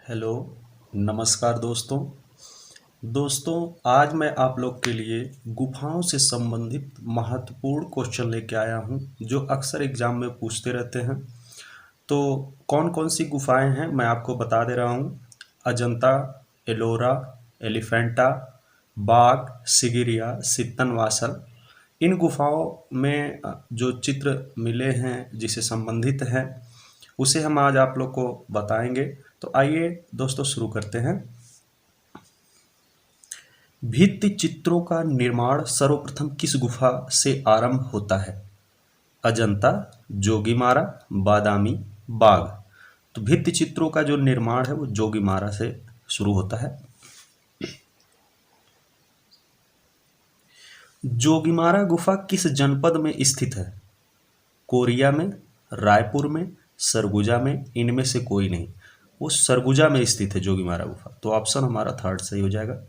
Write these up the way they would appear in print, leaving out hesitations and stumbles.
Hello, नमस्कार दोस्तों। आज मैं आप लोग के लिए गुफाओं से संबंधित महत्वपूर्ण क्वेश्चन लेके आया हूँ जो अक्सर एग्जाम में पूछते रहते हैं। तो कौन कौन सी गुफाएं हैं मैं आपको बता दे रहा हूँ। अजंता, एलोरा, एलिफेंटा, बाघ, सिगिरिया, सित्तनवासल। इन गुफाओं में जो चित्र मिले हैं जिसे संबंधित हैं उसे हम आज आप लोग को बताएंगे। तो आइए दोस्तों शुरू करते हैं। भित्ति चित्रों का निर्माण सर्वप्रथम किस गुफा से आरंभ होता है? अजंता, जोगीमारा, बादामी, बाघ। तो भित्ति चित्रों का जो निर्माण है वो जोगीमारा से शुरू होता है। जोगीमारा गुफा किस जनपद में स्थित है? कोरिया में, रायपुर में, सरगुजा में, इनमें से कोई नहीं। वो सरगुजा में स्थित है जोगीमारा गुफा। तो ऑप्शन हमारा थर्ड सही हो जाएगा।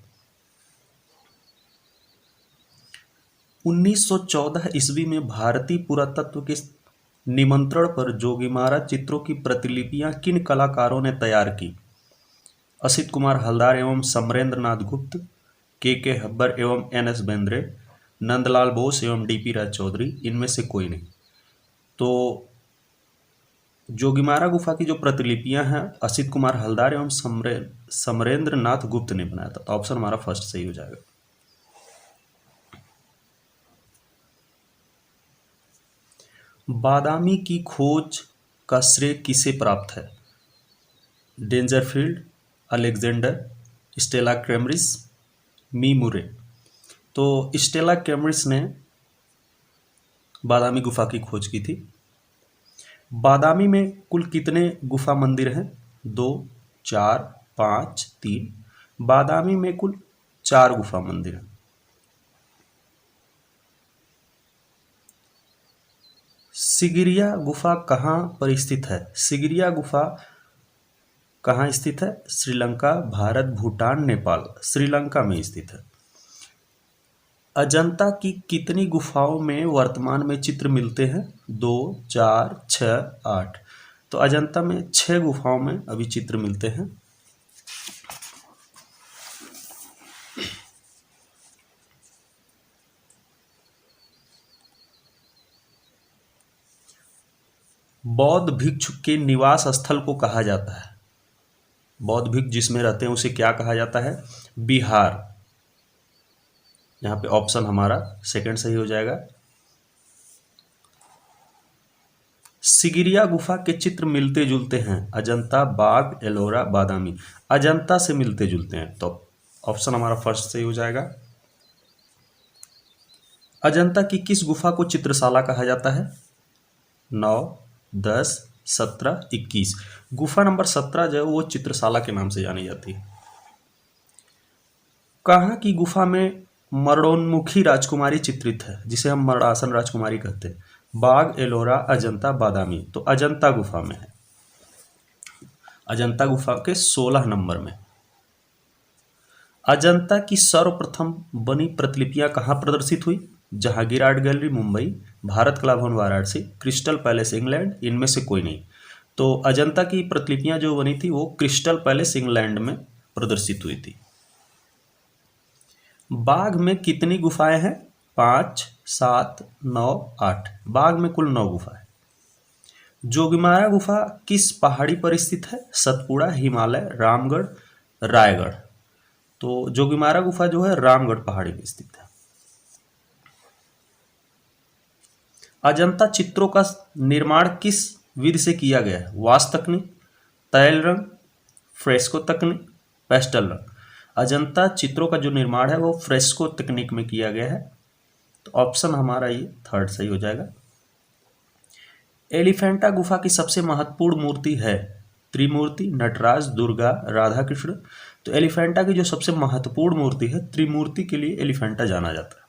1914 ईस्वी में भारतीय पुरातत्व के निमंत्रण पर जोगीमारा चित्रों की प्रतिलिपियां किन कलाकारों ने तैयार की? असित कुमार हलदार एवं समरेंद्र नाथ गुप्त, के हब्बर एवं एन.एस. बेंद्रे, नंदलाल बोस एवं डी.पी. राय चौधरी। इनमें से कोई नहीं। तो जोगीमारा गुफा की जो प्रतिलिपियां हैं असित कुमार हलदार एवं समरेंद्र नाथ गुप्त ने बनाया था। तो ऑप्शन हमारा फर्स्ट सही हो जाएगा। बादामी की खोज का श्रेय किसे प्राप्त है? डेंजरफील्ड, अलेक्जेंडर, स्टेला कैम्ब्रिस, मी मुरे। तो स्टेला कैम्ब्रिस ने बादामी गुफा की खोज की थी। बादामी में कुल कितने गुफा मंदिर हैं? 2, 4, 5, 3। बादामी में कुल 4 गुफा मंदिर हैं। सिगिरिया गुफा कहाँ पर स्थित है? सिगिरिया गुफा कहाँ स्थित है? श्रीलंका, भारत, भूटान, नेपाल। श्रीलंका में स्थित है। अजंता की कितनी गुफाओं में वर्तमान में चित्र मिलते हैं? 2, 4, 6, 8। तो अजंता में 6 गुफाओं में अभी चित्र मिलते हैं। बौद्ध भिक्षु के निवास स्थल को कहा जाता है? बौद्ध भिक्षु जिसमें रहते हैं उसे क्या कहा जाता है? बिहार। यहाँ पे ऑप्शन हमारा सेकंड सही हो जाएगा। सिगिरिया गुफा के चित्र मिलते जुलते हैं? अजंता, बाघ, एलोरा, बादामी। अजंता से मिलते जुलते हैं। तो ऑप्शन हमारा फर्स्ट सही हो जाएगा। अजंता की किस गुफा को चित्रशाला कहा जाता है? 9, 10, 17, 21। गुफा नंबर 17 जो है वो चित्रशाला के नाम से जानी जाती है। कहाँ की गुफा में मरणोन्मुखी राजकुमारी चित्रित है जिसे हम मरणासन राजकुमारी कहते हैं? बाघ, एलोरा, अजंता, बादामी। तो अजंता गुफा में है। अजंता गुफा के 16 नंबर में। अजंता की सर्वप्रथम बनी प्रतिलिपियां कहाँ प्रदर्शित हुई? जहांगीर आर्ट गैलरी मुंबई, भारत कला भवन वाराणसी, क्रिस्टल पैलेस इंग्लैंड। इनमें से कोई नहीं। तो अजंता की प्रतिलिपियां जो बनी थी वो क्रिस्टल पैलेस इंग्लैंड में प्रदर्शित हुई थी। बाघ में कितनी गुफाएं हैं? 5, 7, 9, 8। बाघ में कुल 9 गुफाएं। जोगीमारा गुफा किस पहाड़ी पर स्थित है? सतपुड़ा, हिमालय, रामगढ़, रायगढ़। तो जोगीमारा गुफा जो है रामगढ़ पहाड़ी में स्थित है। अजंता चित्रों का निर्माण किस विधि से किया गया है? वास्तु तकनीक, तैल रंग, फ्रेस्को तकनीक, पेस्टल रंग। अजंता चित्रों का जो निर्माण है वो फ्रेस्को तकनीक में किया गया है। तो ऑप्शन हमारा ये थर्ड सही हो जाएगा। एलिफेंटा गुफा की सबसे महत्वपूर्ण मूर्ति है? त्रिमूर्ति, नटराज, दुर्गा, राधा कृष्ण। तो एलिफेंटा की जो सबसे महत्वपूर्ण मूर्ति है त्रिमूर्ति के लिए एलिफेंटा जाना जाता है।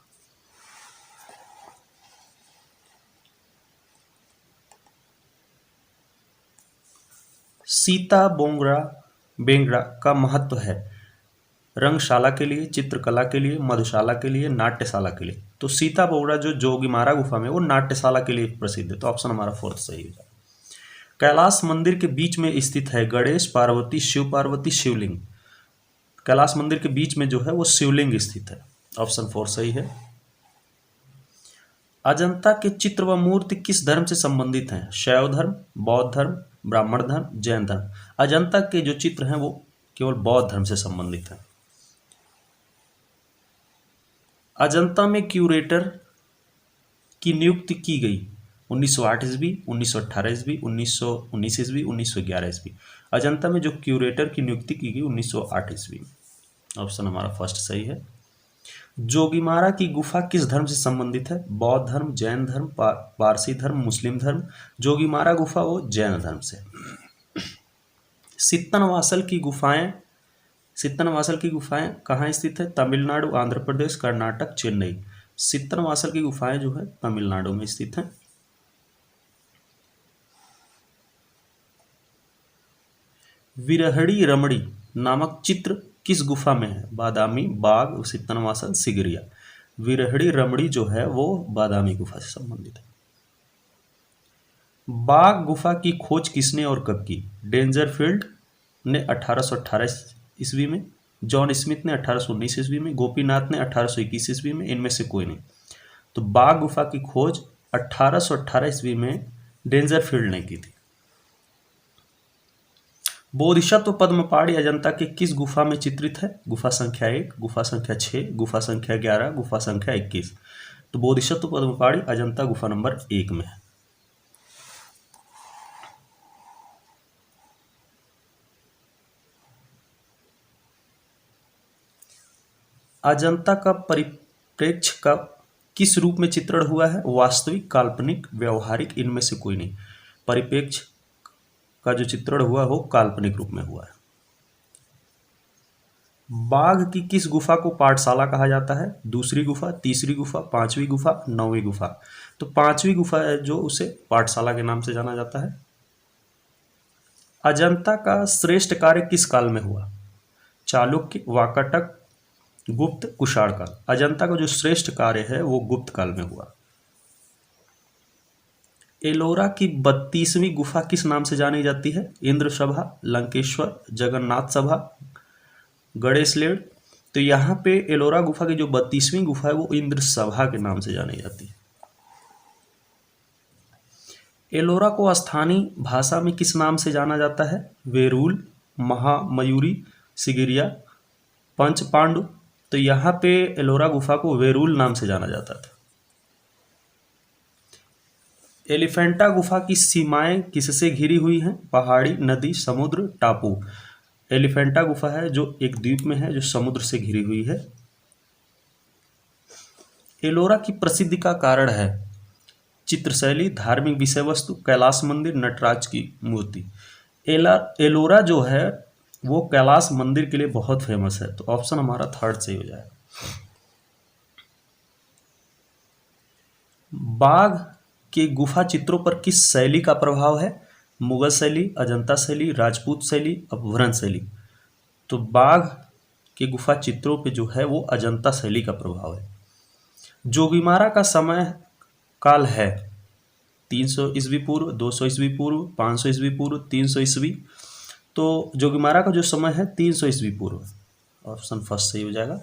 सीता बोंगरा बेंगरा का महत्व है? रंगशाला के लिए, चित्रकला के लिए, मधुशाला के लिए, नाट्यशाला के लिए। तो सीता बोगरा जो जोगीमारा गुफा में वो नाट्यशाला के लिए प्रसिद्ध है। तो ऑप्शन हमारा फोर्थ सही हो जाएगा। कैलाश मंदिर के बीच में स्थित है गणेश पार्वती शिव पार्वती शिवलिंग। कैलाश मंदिर के बीच में जो है वो शिवलिंग स्थित है। ऑप्शन 4 सही है। अजंता के चित्र व मूर्ति किस धर्म से संबंधित हैं? शैव धर्म, बौद्ध धर्म, ब्राह्मण धर्म, जैन धर्म। अजंता के जो चित्र हैं वो केवल बौद्ध धर्म से संबंधित हैं। अजंता में क्यूरेटर की नियुक्ति की गई 1908 ईस्वी, 1918 ईस्वी, 1919 ईस्वी, 1911 ईस्वी। अजंता में जो क्यूरेटर की नियुक्ति की गई 1908 ईस्वी। ऑप्शन हमारा फर्स्ट सही है। जोगीमारा की गुफा किस धर्म से संबंधित है? बौद्ध धर्म, जैन धर्म, पारसी धर्म, मुस्लिम धर्म। जोगीमारा गुफा वो जैन धर्म से। सित्तनवासल की गुफाएं कहाँ स्थित है? तमिलनाडु, आंध्र प्रदेश, कर्नाटक, चेन्नई। सित्तनवासल की गुफाएं जो है तमिलनाडु में स्थित हैं। विरहड़ी रमणी नामक चित्र किस गुफा में है? बादामी, बाग, सित्तनवासल, सिगरिया। विरहड़ी रमणी जो है वो बादामी गुफा से संबंधित है। बाग गुफा की खोज किसने और कब की? डेंजरफील्ड ने 1818 ईस्वी में, जॉन स्मिथ ने 1819 ईस्वी में, गोपीनाथ ने 1821 ईस्वी में, इनमें से कोई नहीं। तो बाग गुफा की खोज 1818 ईस्वी में डेंजरफील्ड ने की थी। बोधिसत्व पद्मपाणि अजंता के किस गुफा में चित्रित है? गुफा संख्या 1, गुफा संख्या 6, गुफा संख्या 11, गुफा संख्या 21। तो बोधिसत्व पद्मपाणि अजंता गुफा नंबर 1 में है। अजंता का परिप्रेक्ष्य का किस रूप में चित्रण हुआ है? वास्तविक, काल्पनिक, व्यवहारिक, इनमें से कोई नहीं। परिप्रेक्ष्य का जो चित्रण हुआ है वो काल्पनिक रूप में हुआ है। बाघ की किस गुफा को पाठशाला कहा जाता है? दूसरी गुफा, तीसरी गुफा, पांचवी गुफा, नौवीं गुफा। तो पांचवी गुफा है जो उसे पाठशाला के नाम से जाना जाता है। अजंता का श्रेष्ठ कार्य किस काल में हुआ? चालुक्य, वाकाटक, गुप्त, कुषाण काल। अजंता का जो श्रेष्ठ कार्य है वो गुप्त काल में हुआ। एलोरा की 32वीं गुफा किस नाम से जानी जाती है? इंद्र सभा, लंकेश्वर, जगन्नाथ सभा, गणेशलेड़। तो यहाँ पे एलोरा गुफा की जो 32वीं गुफा है वो इंद्र सभा के नाम से जानी जाती है। एलोरा को स्थानीय भाषा में किस नाम से जाना जाता है? वेरूल, महामयूरी, सिगिरिया, पंच पांडु। तो यहाँ पे एलोरा गुफा को वेरूल नाम से जाना जाता था। एलिफेंटा गुफा की सीमाएं किससे घिरी हुई हैं? पहाड़ी, नदी, समुद्र, टापू। एलिफेंटा गुफा है जो एक द्वीप में है जो समुद्र से घिरी हुई है। एलोरा की प्रसिद्धि का कारण है चित्रशैली, धार्मिक विषय वस्तु, कैलाश मंदिर, नटराज की मूर्ति। एलोरा जो है वो कैलाश मंदिर के लिए बहुत फेमस है। तो ऑप्शन हमारा थर्ड सही हो जाएगा। बाघ के गुफा चित्रों पर किस शैली का प्रभाव है? मुगल शैली, अजंता शैली, राजपूत शैली, अपभ्रंश शैली। तो बाघ के गुफा चित्रों पे जो है वो अजंता शैली का प्रभाव है। जोगीमारा का समय काल है 300 ईस्वी पूर्व, 200 ईस्वी पूर्व, 500 ईस्वी पूर्व, 300 ईस्वी। तो जोगीमारा का जो समय है 300 ईस्वी पूर्व। ऑप्शन फर्स्ट सही हो जाएगा।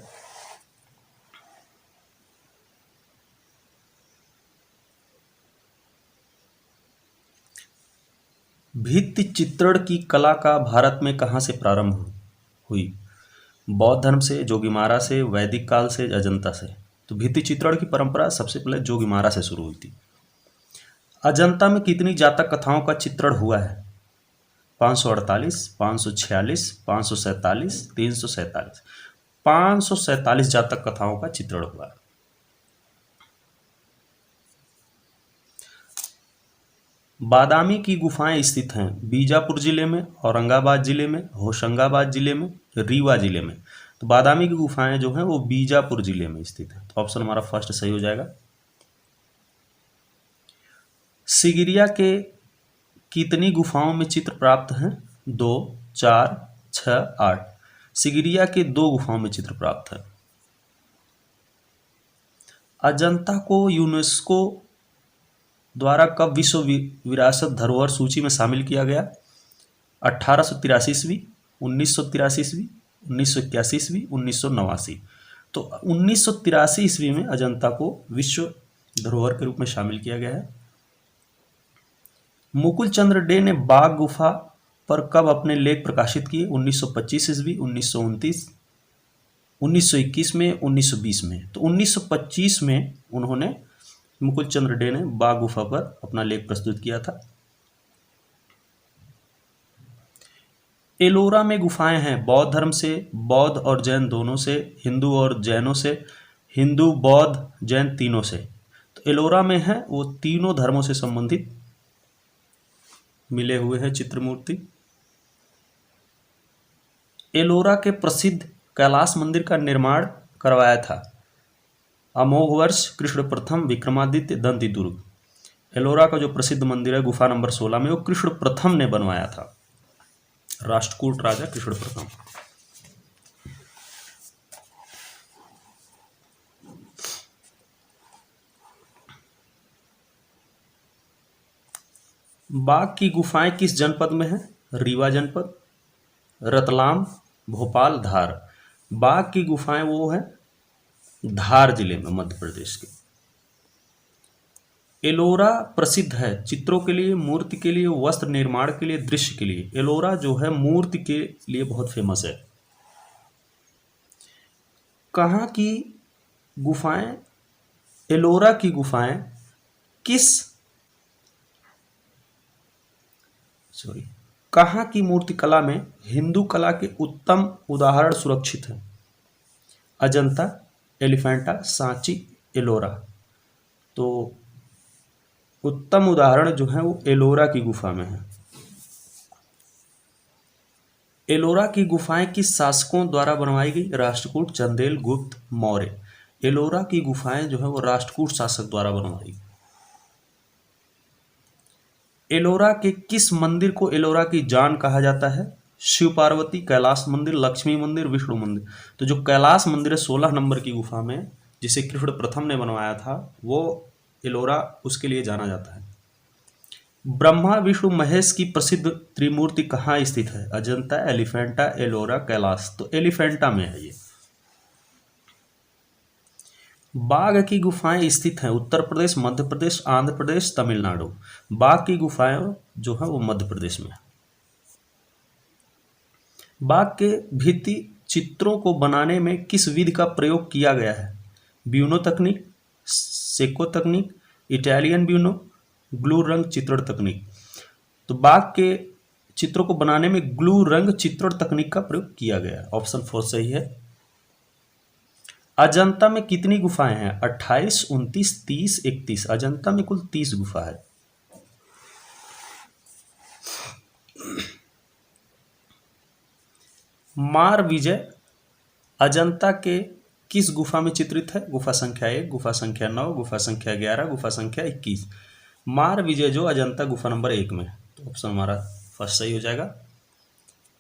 भित्ति चित्रण की कला का भारत में कहाँ से प्रारंभ हुई? बौद्ध धर्म से, जोगीमारा से, वैदिक काल से, अजंता से। तो भित्ति चित्रण की परंपरा सबसे पहले जोगीमारा से शुरू हुई थी। अजंता में कितनी जातक कथाओं का चित्रण हुआ है? 548, 546, 547, 347। 547 जातक कथाओं का चित्रण हुआ है। बादामी की गुफाएं स्थित हैं बीजापुर जिले में, औरंगाबाद जिले में, होशंगाबाद जिले में, रीवा जिले में। तो बादामी की गुफाएं जो हैं वो बीजापुर जिले में स्थित है। तो ऑप्शन हमारा फर्स्ट सही हो जाएगा। सिगिरिया के कितनी गुफाओं में चित्र प्राप्त हैं? 2, 4, 6, 8। सिगिरिया के 2 गुफाओं में चित्र प्राप्त है। अजंता को यूनेस्को द्वारा कब विश्व विरासत धरोहर सूची में शामिल किया गया? 1883 ईस्वी, 1983 ईस्वी, 1981 ईस्वी, 1989। तो 1983 ईस्वी में अजंता को विश्व धरोहर के रूप में शामिल किया गया है। मुकुल चंद्र डे ने बाघ गुफा पर कब अपने लेख प्रकाशित किए? 1925 ईस्वी, 1929, 1921 में, 1920 में। तो 1925 में उन्होंने, मुकुल चंद्र डे ने बाघ गुफा पर अपना लेख प्रस्तुत किया था। एलोरा में गुफाएं हैं बौद्ध धर्म से, बौद्ध और जैन दोनों से, हिंदू और जैनों से, हिंदू बौद्ध जैन तीनों से। तो एलोरा में है वो तीनों धर्मों से संबंधित मिले हुए हैं चित्र मूर्ति। एलोरा के प्रसिद्ध कैलाश मंदिर का निर्माण करवाया था? अमोघ वर्ष, कृष्ण प्रथम, विक्रमादित्य, दंती दुर्ग। एलोरा का जो प्रसिद्ध मंदिर है गुफा नंबर 16 में, वो कृष्ण प्रथम ने बनवाया था, राष्ट्रकूट राजा कृष्ण प्रथम। बाघ की गुफाएं किस जनपद में है? रीवा जनपद, रतलाम, भोपाल, धार। बाघ की गुफाएं वो है धार जिले में, मध्य प्रदेश के। एलोरा प्रसिद्ध है चित्रों के लिए, मूर्ति के लिए, वस्त्र निर्माण के लिए, दृश्य के लिए। एलोरा जो है मूर्ति के लिए बहुत फेमस है। कहाँ की गुफाएं, एलोरा की गुफाएं कहाँ की मूर्तिकला में हिंदू कला के उत्तम उदाहरण सुरक्षित हैं? अजंता, एलिफेंटा, सांची, एलोरा। तो उत्तम उदाहरण जो है वो एलोरा की गुफा में है। एलोरा की गुफाएं किस शासकों द्वारा बनवाई गई? राष्ट्रकूट, चंदेल, गुप्त, मौर्य। एलोरा की गुफाएं जो है वो राष्ट्रकूट शासक द्वारा बनवाई गई। एलोरा के किस मंदिर को एलोरा की जान कहा जाता है? शिव पार्वती, कैलाश मंदिर, लक्ष्मी मंदिर, विष्णु मंदिर। तो जो कैलाश मंदिर है 16 नंबर की गुफा में, जिसे कृष्ण प्रथम ने बनवाया था, वो एलोरा उसके लिए जाना जाता है। ब्रह्मा विष्णु महेश की प्रसिद्ध त्रिमूर्ति कहाँ स्थित है? अजंता, एलिफेंटा, एलोरा, कैलाश। तो एलिफेंटा में है ये। बाघ की गुफाएं स्थित हैं उत्तर प्रदेश, मध्य प्रदेश, आंध्र प्रदेश, तमिलनाडु। बाघ की गुफाएं जो है वो मध्य प्रदेश में है। बाघ के भित्ति चित्रों को बनाने में किस विधि का प्रयोग किया गया है? ब्यूनो तकनीक, सेको तकनीक, इटालियन ब्यूनो, ग्लू रंग चित्रण तकनीक। तो बाघ के चित्रों को बनाने में ग्लू रंग चित्रण तकनीक का प्रयोग किया गया है। ऑप्शन 4 सही है। अजंता में कितनी गुफाएं हैं? 28, 29, 30, 31। अजंता में कुल 30 गुफा है। मार विजय अजंता के किस गुफा में चित्रित है? गुफा संख्या 1, गुफा संख्या 9, गुफा संख्या 11, गुफा संख्या 21। मार विजय जो अजंता गुफा नंबर 1 में। तो ऑप्शन हमारा फर्स्ट सही हो जाएगा।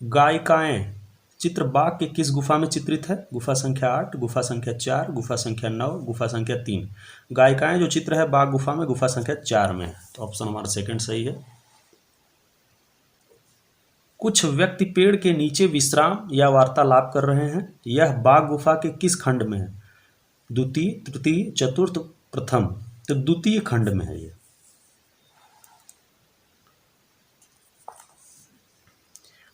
गायिकाएं चित्र बाघ के किस गुफा में चित्रित है? गुफा संख्या 8, गुफा संख्या 4, गुफा संख्या 9, गुफा संख्या 3। गायिकाएं जो चित्र है बाघ गुफा में, गुफा संख्या 4 में। तो ऑप्शन हमारा सेकंड सही है। कुछ व्यक्ति पेड़ के नीचे विश्राम या वार्तालाप कर रहे हैं। यह बाघ गुफा के किस खंड में है? द्वितीय, तृतीय, चतुर्थ, प्रथम। तो द्वितीय खंड में है ये।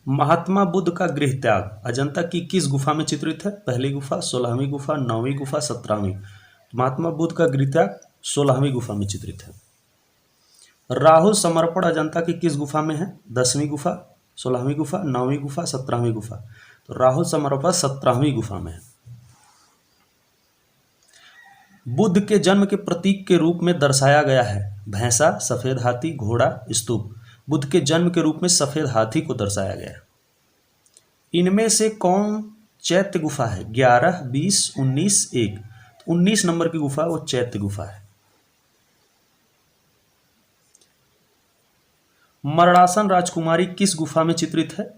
महात्मा बुद्ध का गृह त्याग अजंता की किस गुफा में चित्रित है? पहली गुफा, 16वीं गुफा, 9वीं गुफा, 17वीं। महात्मा बुद्ध का गृह त्याग 16वीं गुफा में चित्रित है। राहुल समर्पण अजंता की किस गुफा में है? 10वीं गुफा, 16वीं गुफा, 9वीं गुफा, 17वीं गुफा। तो राहुल समर्पण 17वीं गुफा में है। बुद्ध के जन्म के प्रतीक के रूप में दर्शाया गया है। भैंसा, सफेद हाथी, घोड़ा, स्तूप। बुद्ध के जन्म के रूप में सफेद हाथी को दर्शाया गया है। इनमें से कौन चैत्य गुफा है? 11, 20, 19, 1। 19 नंबर की गुफा वो चैत्य गुफा है। मरणासन राजकुमारी किस गुफा में चित्रित है?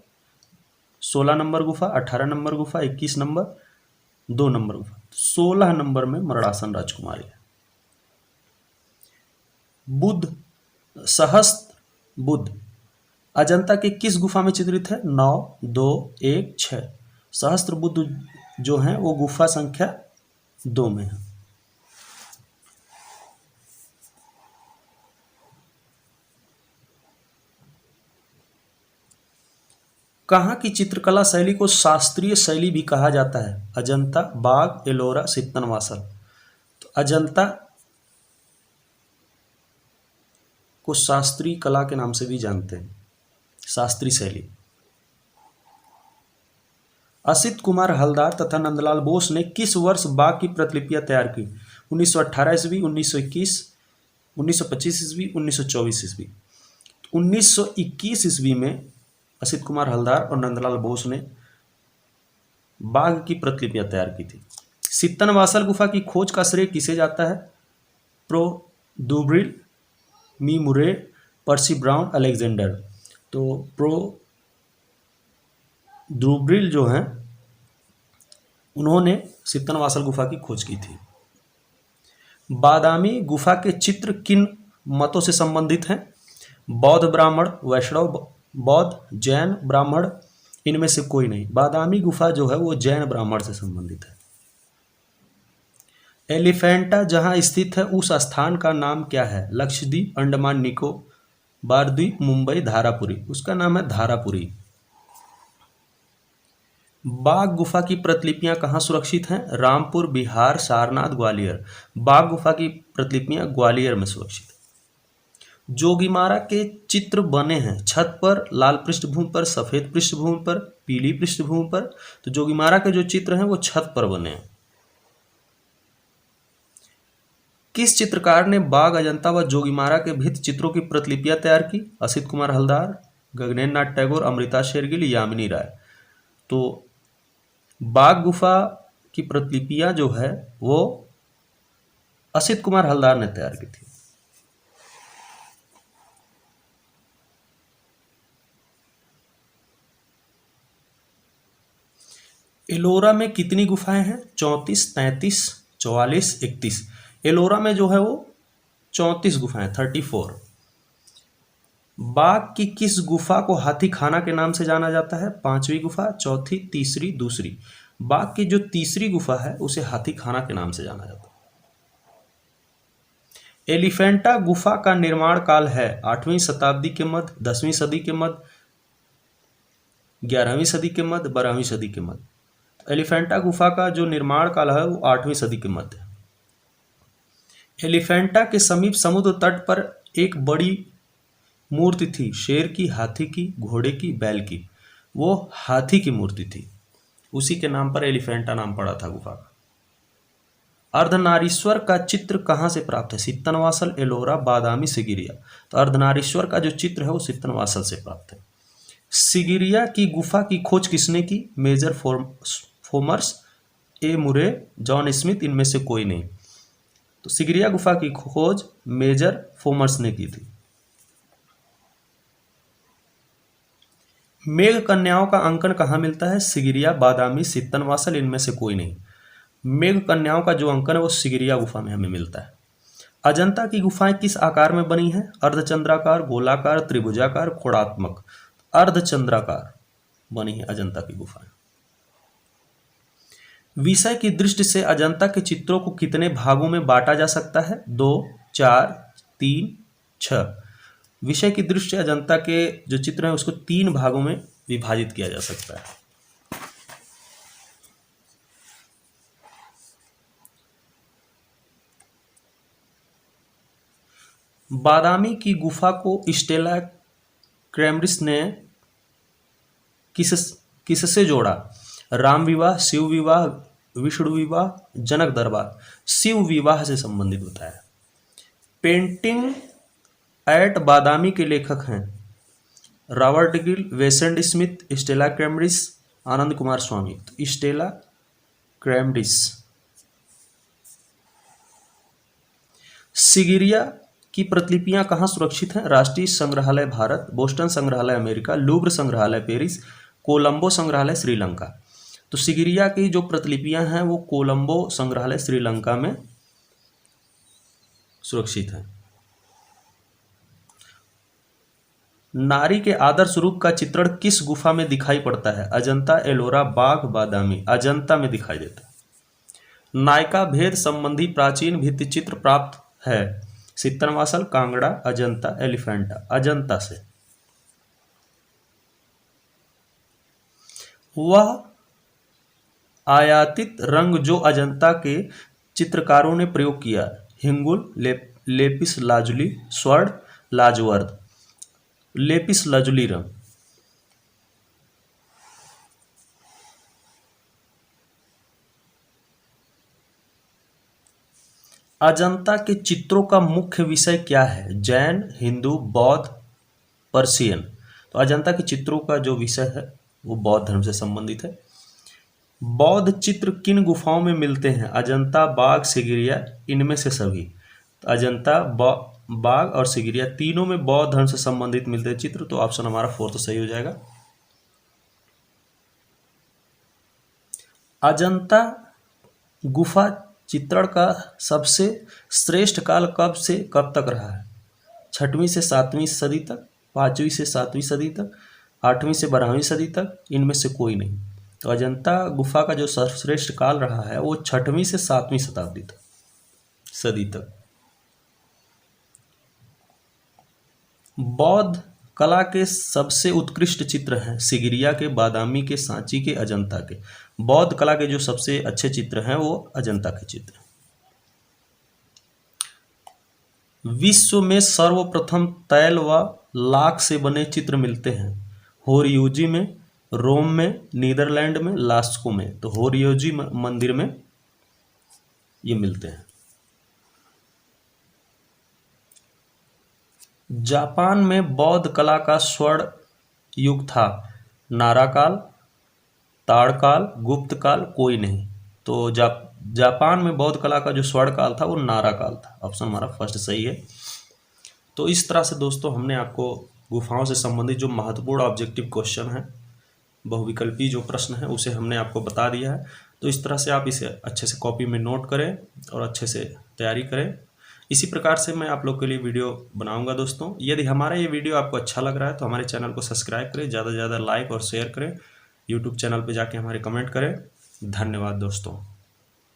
16 नंबर गुफा, 18 नंबर गुफा, 21 नंबर, 2 नंबर गुफा। 16 नंबर में मरणासन राजकुमारी है। बुद्ध, सहस्त्र बुद्ध अजंता के किस गुफा में चित्रित है? 9, 2, 1, 6। सहस्त्र बुद्ध जो हैं वो गुफा संख्या 2 में है। कहाँ की चित्रकला शैली को शास्त्रीय शैली भी कहा जाता है? अजंता, बाग, एलोरा, सित्तनवासल। तो अजंता को शास्त्रीय कला के नाम से भी जानते हैं, शास्त्रीय शैली। असित कुमार हलदार तथा नंदलाल बोस ने किस वर्ष बाघ की प्रतिलिपियां तैयार की? 1918 ईस्वी, 1921, 1925 ईस्वी, 1924 ईस्वी। 1921 ईस्वी में असित कुमार हलदार और नंदलाल बोस ने बाघ की प्रतिलिपियां तैयार की थी। सित्तनवासल गुफा की खोज का श्रेय किसे जाता है? प्रो दुब्रिल, मी मुरे, पर्सी ब्राउन, अलेक्जेंडर। तो प्रो दुब्रिल जो हैं उन्होंने सित्तनवासल गुफा की खोज की थी। बादामी गुफा के चित्र किन मतों से संबंधित हैं? बौद्ध, ब्राह्मण, वैष्णव, बौद्ध, जैन, ब्राह्मण, इनमें से कोई नहीं। बादामी गुफा जो है वो जैन ब्राह्मण से संबंधित है। एलिफेंटा जहां स्थित है उस स्थान का नाम क्या है? लक्षद्वीप, अंडमान निकोबार द्वीप, मुंबई, धारापुरी। उसका नाम है धारापुरी। बाघ गुफा की प्रतिलिपियां कहाँ सुरक्षित हैं? रामपुर, बिहार, सारनाथ, ग्वालियर। बाघ गुफा की प्रतिलिपियां ग्वालियर में सुरक्षित है। जोगीमारा के चित्र बने हैं छत पर, लाल पृष्ठभूमि पर, सफेद पृष्ठभूमि पर, पीली पृष्ठभूमि पर। तो जोगीमारा के जो चित्र हैं वो छत पर बने हैं। किस चित्रकार ने बाघ, अजंता व जोगीमारा के भित्ति चित्रों की प्रतिलिपियां तैयार की? असित कुमार हलदार, गगनेन्द्र नाथ टैगोर, अमृता शेरगिल, यामिनी राय। तो बाघ गुफा की प्रतिलिपियां जो है वो असित कुमार हलदार ने तैयार की थी। एलोरा में कितनी गुफाएं हैं? 34, 33, 44, 31। एलोरा में जो है वो 34 गुफाएं, 34। बाघ की किस गुफा को हाथी खाना के नाम से जाना जाता है? 5वीं गुफा, चौथी, तीसरी, दूसरी। बाघ की जो तीसरी गुफा है उसे हाथी खाना के नाम से जाना जाता है। एलिफेंटा गुफा का निर्माण काल है 8वीं शताब्दी के मध्य, 10वीं सदी के मध्य, 11वीं सदी के मध्य, 12वीं सदी के मध्य। एलिफेंटा गुफा का जो निर्माण काल है वो 8वीं सदी के मध्य है। एलिफेंटा के समीप समुद्र तट पर एक बड़ी मूर्ति थी, शेर की, हाथी की, घोड़े की, बैल की। वो हाथी की मूर्ति थी, उसी के नाम पर एलिफेंटा नाम पड़ा था गुफा का। अर्धनारीश्वर का चित्र कहाँ से प्राप्त है? सित्तनवासल, एलोरा, बादामी, सिगिरिया। तो अर्धनारीश्वर का जो चित्र है वो सित्तनवासल से प्राप्त है। सिगिरिया की गुफा की खोज किसने की? मेजर फोमर्स, ए मुरे, जॉन स्मिथ, इनमें से कोई नहीं। तो सिगिरिया गुफा की खोज मेजर फोमर्स ने की थी। मेघ कन्याओं का अंकन कहाँ मिलता है? सिगिरिया, बादामी, सित्तनवासल, इनमें से कोई नहीं। मेघ कन्याओं का जो अंकन है वो सिगिरिया गुफा में हमें मिलता है। अजंता की गुफाएं किस आकार में बनी हैं? अर्धचंद्राकार, गोलाकार, त्रिभुजाकार, कोणात्मक। अर्धचंद्राकार बनी है अजंता की गुफाएं। विषय की दृष्टि से अजंता के चित्रों को कितने भागों में बांटा जा सकता है? 2, 4, 3, 6। विषय की दृष्टि से अजंता के जो चित्र हैं उसको 3 भागों में विभाजित किया जा सकता है। बादामी की गुफा को स्टेला क्रैमरिस ने किससे जोड़ा? राम विवाह, शिव विवाह, विष्णु विवाह, जनक दरबार। शिव विवाह से संबंधित होता है। पेंटिंग एट बादामी के लेखक हैं Robert Gill, Vincent Smith, Stella Kramrisch, Anand Kumar Swamy. तो स्टेला क्रैमरिस। सिगिरिया की प्रतिलिपियां कहाँ सुरक्षित हैं? राष्ट्रीय संग्रहालय भारत, बोस्टन संग्रहालय अमेरिका, लूव्र संग्रहालय पेरिस, कोलंबो संग्रहालय श्रीलंका। तो सिगिरिया की जो प्रतिलिपियां हैं वो कोलंबो संग्रहालय श्रीलंका में सुरक्षित हैं। नारी के आदर्श रूप का चित्रण किस गुफा में दिखाई पड़ता है? अजंता, एलोरा, बाघ, बादामी। अजंता में दिखाई देता है। नायका भेद संबंधी प्राचीन भित्तिचित्र प्राप्त है? सित्तनवासल, कांगड़ा, अजंता, एलिफेंटा। अजंता से। वह आयातित रंग जो अजंता के चित्रकारों ने प्रयोग किया? हिंगुल, लेपिस लाजुली, स्वर्ण, लाजवर्द। लेपिस लाजुली रंग। अजंता के चित्रों का मुख्य विषय क्या है? जैन, हिंदू, बौद्ध, पर्शियन। तो अजंता के चित्रों का जो विषय है वो बौद्ध धर्म से संबंधित है। बौद्ध चित्र किन गुफाओं में मिलते हैं? अजंता, बाघ, सिगिरिया, इनमें से सभी। तो अजंता, बाघ और सिगिरिया तीनों में बौद्ध धर्म से संबंधित मिलते हैं चित्र। तो ऑप्शन हमारा 4 सही हो जाएगा। अजंता गुफा चित्रण का सबसे श्रेष्ठ काल कब से कब तक रहा है? 6वीं से 7वीं सदी तक, 5वीं से 7वीं सदी तक, 8वीं से 12वीं सदी तक, इनमें से कोई नहीं। तो अजंता गुफा का जो सर्वश्रेष्ठ काल रहा है वो 6वीं से 7वीं शताब्दी तक, सदी तक। बौद्ध कला के सबसे उत्कृष्ट चित्र हैं? सिगिरिया के, बादामी के, सांची के, अजंता के। बौद्ध कला के जो सबसे अच्छे चित्र हैं वो अजंता के चित्र। विश्व में सर्वप्रथम तैल व लाख से बने चित्र मिलते हैं? होरियुजी में, रोम में, नीदरलैंड में, लास्को में। तो होरियुजी मंदिर में ये मिलते हैं। जापान में बौद्ध कला का स्वर्ण युग था? नाराकाल, ताड़काल, गुप्त काल, कोई नहीं। तो जापान में बौद्ध कला का जो स्वर्ण काल था वो नाराकाल था। ऑप्शन हमारा फर्स्ट सही है। तो इस तरह से दोस्तों हमने आपको गुफाओं से संबंधित जो महत्वपूर्ण ऑब्जेक्टिव क्वेश्चन है, बहुविकल्पी जो प्रश्न है, उसे हमने आपको बता दिया है। तो इस तरह से आप इसे अच्छे से कॉपी में नोट करें और अच्छे से तैयारी करें। इसी प्रकार से मैं आप लोग के लिए वीडियो बनाऊंगा दोस्तों। यदि हमारा ये वीडियो आपको अच्छा लग रहा है तो हमारे चैनल को सब्सक्राइब करें, ज़्यादा से ज़्यादा लाइक और शेयर करें, यूट्यूब चैनल पे जाके हमारे कमेंट करें। धन्यवाद दोस्तों।